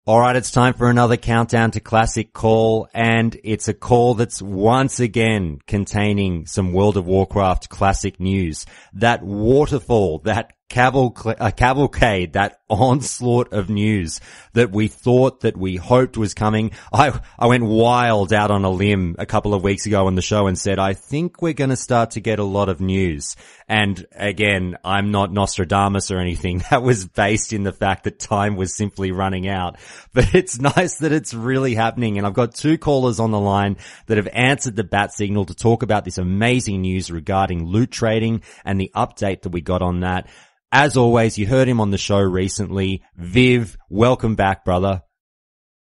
All right, it's time for another countdown to classic call, and it's a call that's once again containing some World of Warcraft classic news. That waterfall, that cavalcade, that onslaught of news that we thought, that we hoped was coming. I went wild out on a limb a couple of weeks ago on the show and said, I think we're going to start to get a lot of news. And again, I'm not Nostradamus or anything. That was based in the fact that time was simply running out. But it's nice that it's really happening. And I've got two callers on the line that have answered the bat signal to talk about this amazing news regarding loot trading and the update that we got on that. As always, you heard him on the show recently. Viv, welcome back, brother.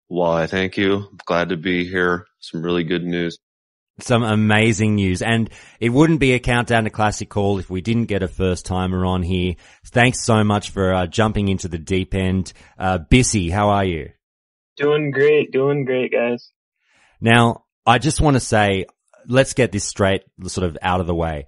Why, thank you. Glad to be here. Some really good news. Some amazing news. And it wouldn't be a countdown to classic call if we didn't get a first timer on here. Thanks so much for jumping into the deep end. Bissy, how are you? Doing great, guys. Now, I just want to say, let's get this straight, sort of out of the way.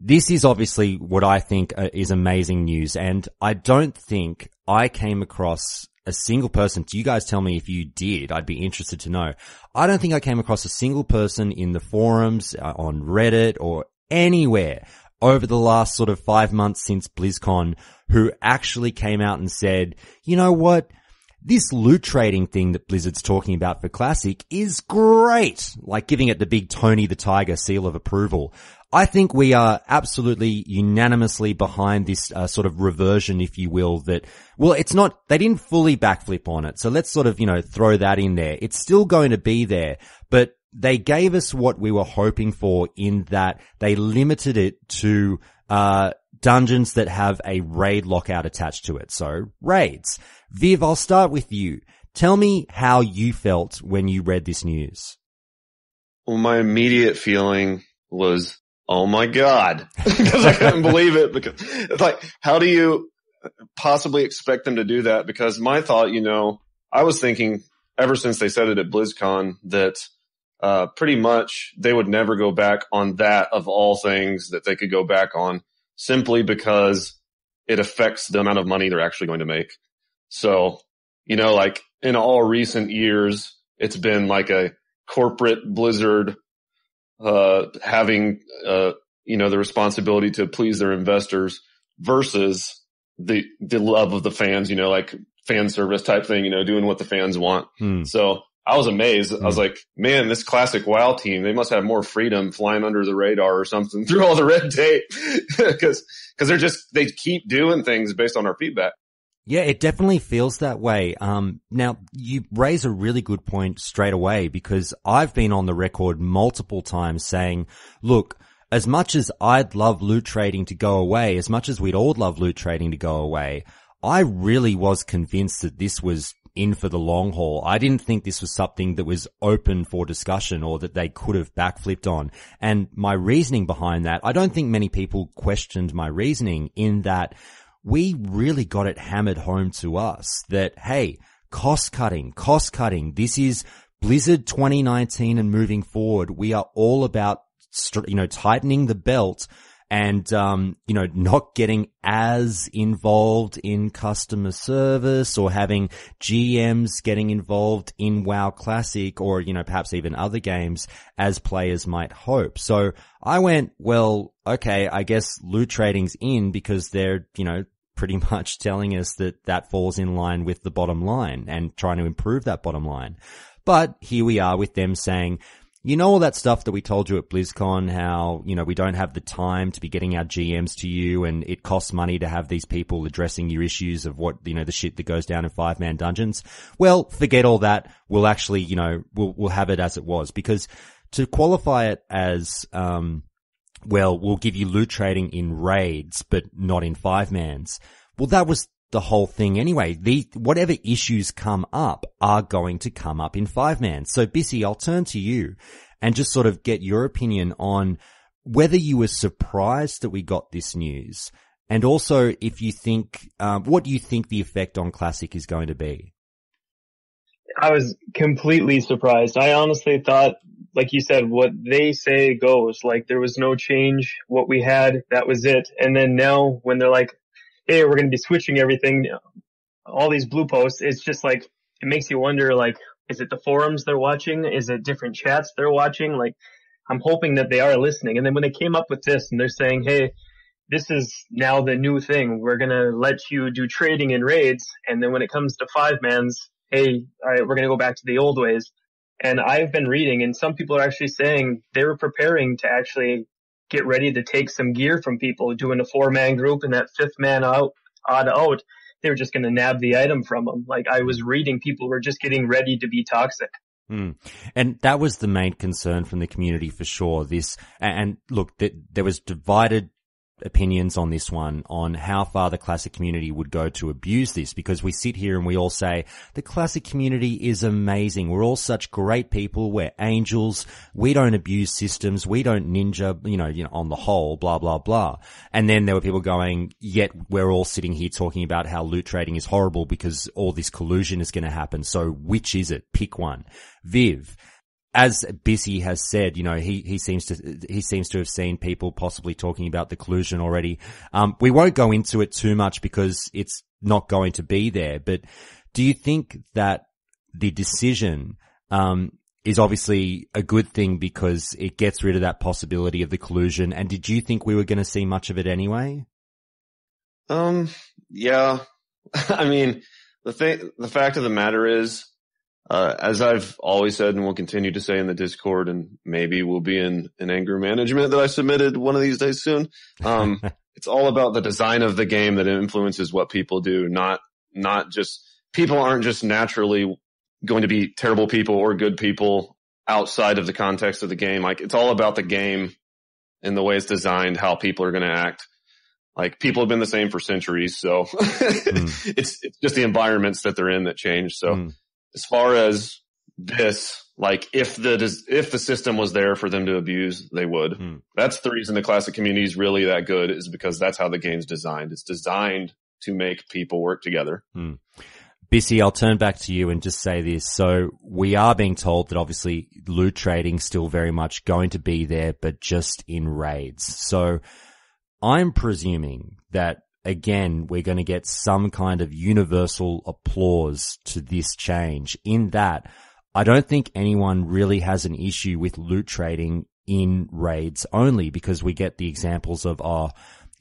This is obviously what I think is amazing news, and I don't think I came across a single person. You guys tell me if you did. I'd be interested to know. I don't think I came across a single person in the forums, on Reddit, or anywhere over the last sort of 5 months since BlizzCon who actually came out and said, you know what? This loot trading thing that Blizzard's talking about for Classic is great. Like giving it the big Tony the Tiger seal of approval. I think we are absolutely unanimously behind this sort of reversion, if you will, that, well, it's not, they didn't fully backflip on it. So let's sort of, throw that in there. It's still going to be there, but they gave us what we were hoping for in that they limited it to, dungeons that have a raid lockout attached to it. So raids. Viv, I'll start with you. Tell me how you felt when you read this news. Well, my immediate feeling was, oh my God, because I couldn't believe it. Because it's like, how do you possibly expect them to do that? Because my thought, I was thinking ever since they said it at BlizzCon that pretty much they would never go back on that of all things that they could go back on, simply because it affects the amount of money they're actually going to make. So, like in all recent years, it's been like a corporate Blizzard having, the responsibility to please their investors versus the love of the fans, like fan service type thing, doing what the fans want. So I was amazed. I was like, man, this classic WoW team, they must have more freedom flying under the radar or something through all the red tape because they keep doing things based on our feedback. Yeah, it definitely feels that way. Now you raise a really good point straight away because I've been on the record multiple times saying, look, as much as I'd love loot trading to go away, as much as we'd all love loot trading to go away, I really was convinced that this was in for the long haul. I didn't think this was something that was open for discussion or that they could have backflipped on. And my reasoning behind that, I don't think many people questioned my reasoning in that we really got it hammered home to us that, hey, cost cutting. This is Blizzard 2019 and moving forward. We are all about, tightening the belt and, not getting as involved in customer service or having GMs getting involved in WoW Classic or, perhaps even other games as players might hope. So I went, well, okay, I guess loot trading's in because they're, pretty much telling us that falls in line with the bottom line and trying to improve that bottom line. But here we are with them saying, all that stuff that we told you at BlizzCon, how, we don't have the time to be getting our GMs to you and it costs money to have these people addressing your issues of what, the shit that goes down in 5-man dungeons. Well, forget all that. We'll actually, we'll have it as it was because to qualify it as, we'll give you loot trading in raids, but not in 5-mans. Well, that was the whole thing anyway. Whatever issues come up are going to come up in 5-mans. So Bissy, I'll turn to you and just sort of get your opinion on whether you were surprised that we got this news and also if you think, what do you think the effect on Classic is going to be? I was completely surprised. I honestly thought, like you said, what they say goes. Like there was no change. What we had, that was it. And then now when they're like, hey, we're going to be switching everything, all these blue posts, it's just like, it makes you wonder, like, is it the forums they're watching? Is it different chats they're watching? Like, I'm hoping that they are listening. And then when they came up with this and they're saying, hey, this is now the new thing. We're going to let you do trading in raids. And then when it comes to 5-mans, hey, all right, we're going to go back to the old ways. And I've been reading, and some people are actually saying they were preparing to actually get ready to take some gear from people doing a 4-man group, and that 5th man out, they were just going to nab the item from them. Like, I was reading, people were just getting ready to be toxic. And that was the main concern from the community for sure. And look, there was divided opinions on this one, on how far the classic community would go to abuse this, because we sit here and we all say the classic community is amazing. We're all such great people. We're angels. We don't abuse systems. We don't ninja, you know, on the whole, blah, blah, blah. And then there were people going, yet we're all sitting here talking about how loot trading is horrible because all this collusion is going to happen. So which is it? Pick one. Viv, as Bissy has said, you know, he seems to have seen people possibly talking about the collusion already. We won't go into it too much because it's not going to be there, but do you think that the decision, is obviously a good thing because it gets rid of that possibility of the collusion? And did you think we were going to see much of it anyway? Yeah. I mean, the fact of the matter is, as I've always said and will continue to say in the Discord, and maybe will be in an anger management that I submitted one of these days soon. It's all about the design of the game that influences what people do, not just, people aren't just naturally going to be terrible people or good people outside of the context of the game. Like, it's all about the game and the way it's designed, how people are going to act. Like, people have been the same for centuries. So it's just the environments that they're in that change. So as far as this, like, if the system was there for them to abuse, they would. That's the reason the classic community is really that good, is because that's how the game's designed. It's designed to make people work together. Bissy, I'll turn back to you and just say this. So we are being told that obviously loot trading still very much going to be there, but just in raids. So I'm presuming that, again, we're going to get some kind of universal applause to this change, in that I don't think anyone really has an issue with loot trading in raids only, because we get the examples of,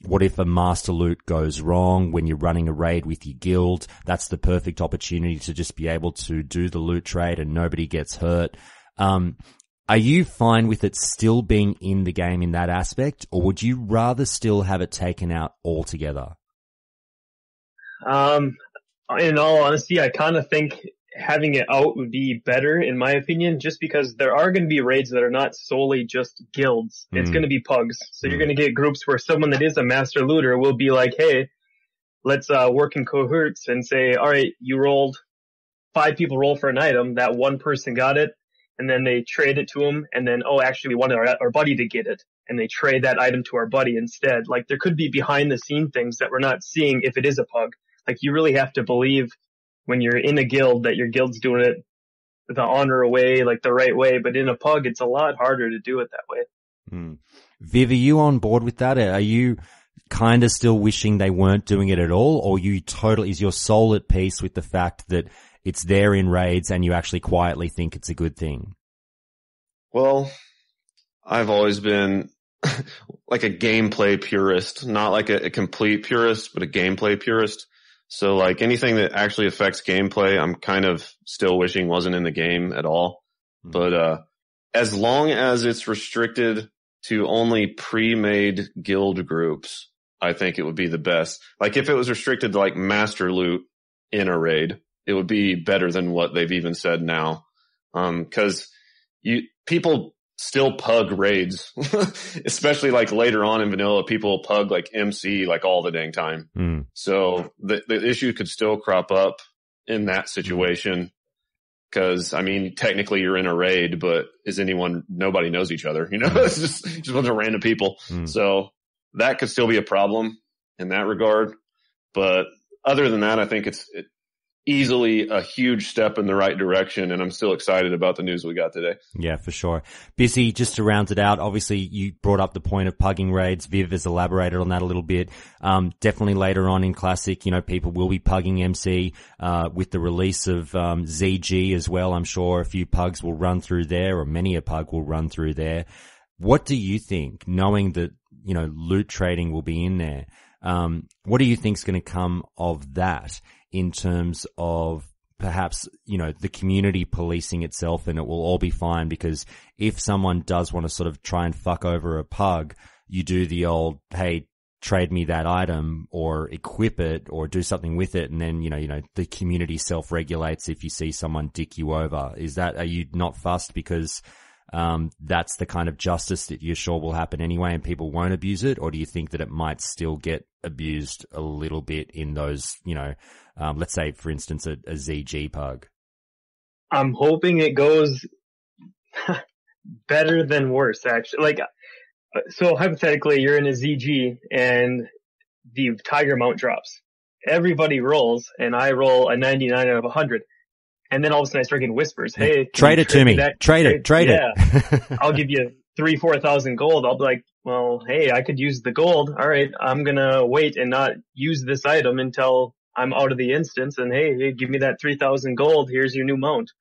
what if a master loot goes wrong when you're running a raid with your guild? That's the perfect opportunity to just be able to do the loot trade and nobody gets hurt. Are you fine with it still being in the game in that aspect, or would you rather still have it taken out altogether? In all honesty, I kind of think having it out would be better, in my opinion, just because there are going to be raids that are not solely just guilds. It's going to be pugs. So you're going to get groups where someone that is a master looter will be like, hey, let's work in cohorts and say, all right, you rolled 5 people roll for an item, that one person got it, and then they trade it to him, and then, actually we wanted our buddy to get it, and they trade that item to our buddy instead. Like, there could be behind the scene things that we're not seeing if it is a pug. Like, you really have to believe when you're in a guild that your guild's doing it the honor way, like the right way, but in a pug, it's a lot harder to do it that way. Viv, are you on board with that? Are you kind of still wishing they weren't doing it at all, or is your soul at peace with the fact that it's there in raids and you actually quietly think it's a good thing? Well, I've always been like a gameplay purist, not like a complete purist, but a gameplay purist. So, like, anything that actually affects gameplay, I'm kind of still wishing wasn't in the game at all. But as long as it's restricted to only pre-made guild groups, I think it would be the best. Like, if it was restricted to, like, master loot in a raid, it would be better than what they've even said now. 'Cause people still pug raids, especially like later on in vanilla, people pug like MC like all the dang time. So the issue could still crop up in that situation. 'Cause I mean, technically you're in a raid, but nobody knows each other, it's just a bunch of random people. So that could still be a problem in that regard. But other than that, I think easily a huge step in the right direction, and I'm still excited about the news we got today. Yeah, for sure. Busy, just to round it out, obviously you brought up the point of pugging raids. Viv has elaborated on that a little bit. Definitely later on in Classic, people will be pugging MC, with the release of, ZG as well. I'm sure a few pugs will run through there, or many a pug will run through there. What do you think, knowing that, loot trading will be in there? What do you think is going to come of that in terms of perhaps, the community policing itself, and it will all be fine? Because if someone does want to sort of try and fuck over a pug, you do the old, hey, trade me that item or equip it or do something with it. And then, the community self-regulates if you see someone dick you over. Are you not fussed because that's the kind of justice that you're sure will happen anyway and people won't abuse it? Or do you think that it might still get abused a little bit in those, let's say, for instance, a ZG pug? I'm hoping it goes better than worse, actually. So hypothetically, you're in a ZG and the tiger mount drops. Everybody rolls, and I roll a 99 out of 100. And then all of a sudden I start getting whispers. Hey, trade it to me. Trade it. I'll give you 3,000-4,000 gold. I'll be like, well, hey, I could use the gold. All right. I'm going to wait and not use this item until I'm out of the instance. And hey, give me that 3,000 gold. Here's your new mount.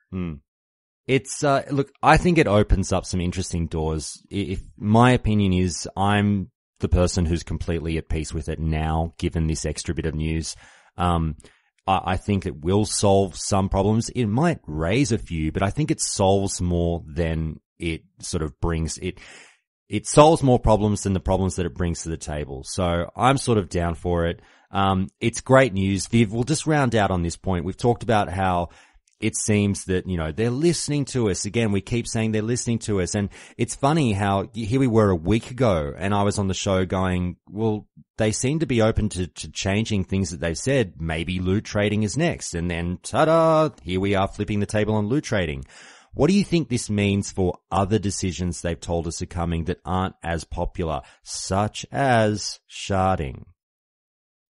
It's, look, I think it opens up some interesting doors. If my opinion is, I'm the person who's completely at peace with it now, given this extra bit of news. I think it will solve some problems. It might raise a few, but I think it solves more than it sort of brings. It solves more problems than the problems that it brings to the table. So I'm sort of down for it. It's great news. Viv, we'll just round out on this point. We've talked about how it seems that, they're listening to us. Again, we keep saying they're listening to us. And it's funny how here we were a week ago and I was on the show going, well, they seem to be open to changing things that they've said. Maybe loot trading is next. And then ta-da, here we are flipping the table on loot trading. What do you think this means for other decisions they've told us are coming that aren't as popular, such as sharding?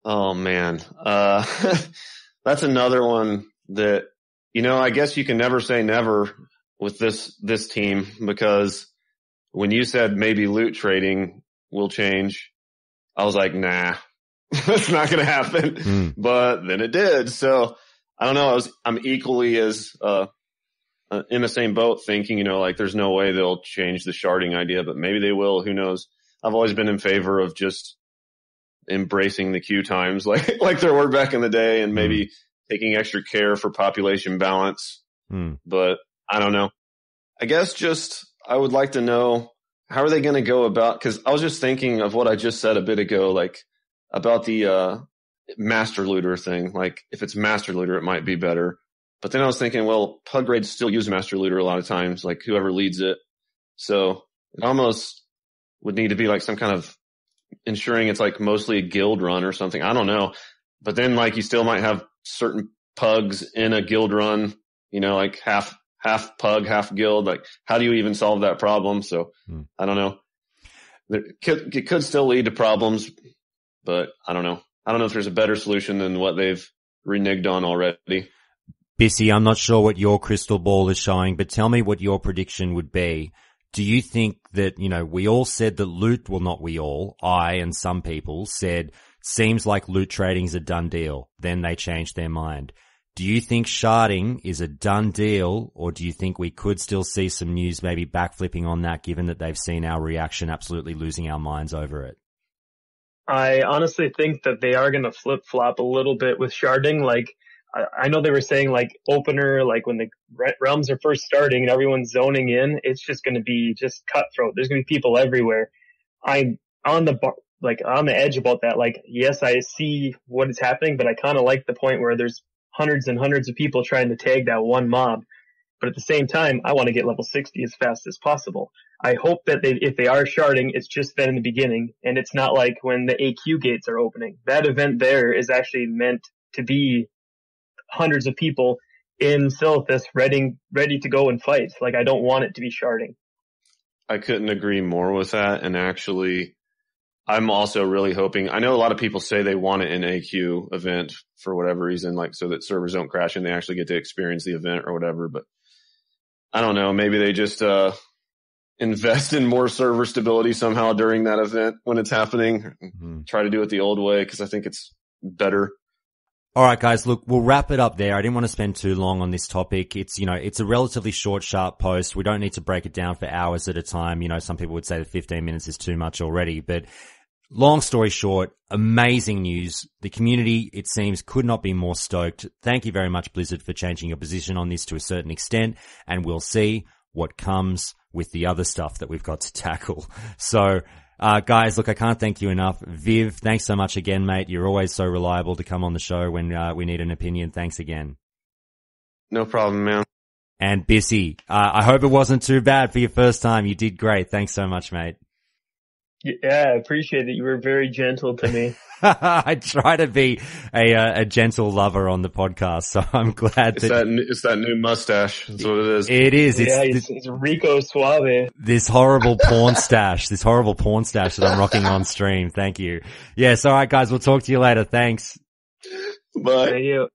Oh man. That's another one that, I guess you can never say never with this team, because when you said maybe loot trading will change, I was like, nah, that's not going to happen. But then it did. So I don't know. I'm equally as, in the same boat thinking, there's no way they'll change the sharding idea, but maybe they will. Who knows? I've always been in favor of just embracing the queue times like there were back in the day, and maybe taking extra care for population balance. But I don't know. I guess I would like to know, how are they going to go about, cause I was just thinking of what I just said a bit ago, about the, master looter thing. If it's master looter, it might be better. But then I was thinking, well, pug raids still use master looter a lot of times, whoever leads it. So it almost would need to be some kind of ensuring it's mostly a guild run or something. I don't know. But then you still might have certain pugs in a guild run, half pug, half guild. How do you even solve that problem? So I don't know. It could still lead to problems, but I don't know. I don't know if there's a better solution than what they've reneged on already. Bissy, I'm not sure what your crystal ball is showing, but tell me what your prediction would be. Do you think that, we all said that loot, well, not we all, I and some people said, seems like loot trading's a done deal. Then they changed their mind. Do you think sharding is a done deal, or do you think we could still see some news maybe backflipping on that, given that they've seen our reaction absolutely losing our minds over it? I honestly think that they are going to flip-flop a little bit with sharding. I know they were saying opener, when the realms are first starting and everyone's zoning in, it's just going to be just cutthroat. There's going to be people everywhere. I'm on the on the edge about that. Yes, I see what is happening, but I kind of like the point where there's hundreds and hundreds of people trying to tag that one mob. But at the same time, I want to get level 60 as fast as possible. I hope that if they are sharding, it's just then in the beginning, and it's not like when the AQ gates are opening. That event there is actually meant to be hundreds of people in Silithus ready to go and fight. I don't want it to be sharding. I couldn't agree more with that. And actually, I'm also really hoping, I know a lot of people say they want it in AQ event for whatever reason, like so that servers don't crash and they actually get to experience the event or whatever, but I don't know, maybe they just, invest in more server stability somehow during that event when it's happening. Try to do it the old way because I think it's better. All right, guys, look, we'll wrap it up there. I didn't want to spend too long on this topic. It's, it's a relatively short, sharp post. We don't need to break it down for hours at a time. Some people would say that 15 minutes is too much already, but long story short, amazing news. The community, it seems, could not be more stoked. Thank you very much, Blizzard, for changing your position on this to a certain extent, and we'll see what comes with the other stuff that we've got to tackle. So, guys, look, I can't thank you enough. Viv, thanks so much again, mate. You're always so reliable to come on the show when we need an opinion. Thanks again. No problem, man. And Bissy, I hope it wasn't too bad for your first time. You did great. Thanks so much, mate. Yeah, I appreciate it. You were very gentle to me. I try to be a gentle lover on the podcast, so I'm glad it's that new mustache. That's what it is. It is. It's Rico Suave. This horrible porn stash that I'm rocking on stream. Thank you. Yes. All right, guys. We'll talk to you later. Thanks. Bye. Thank you.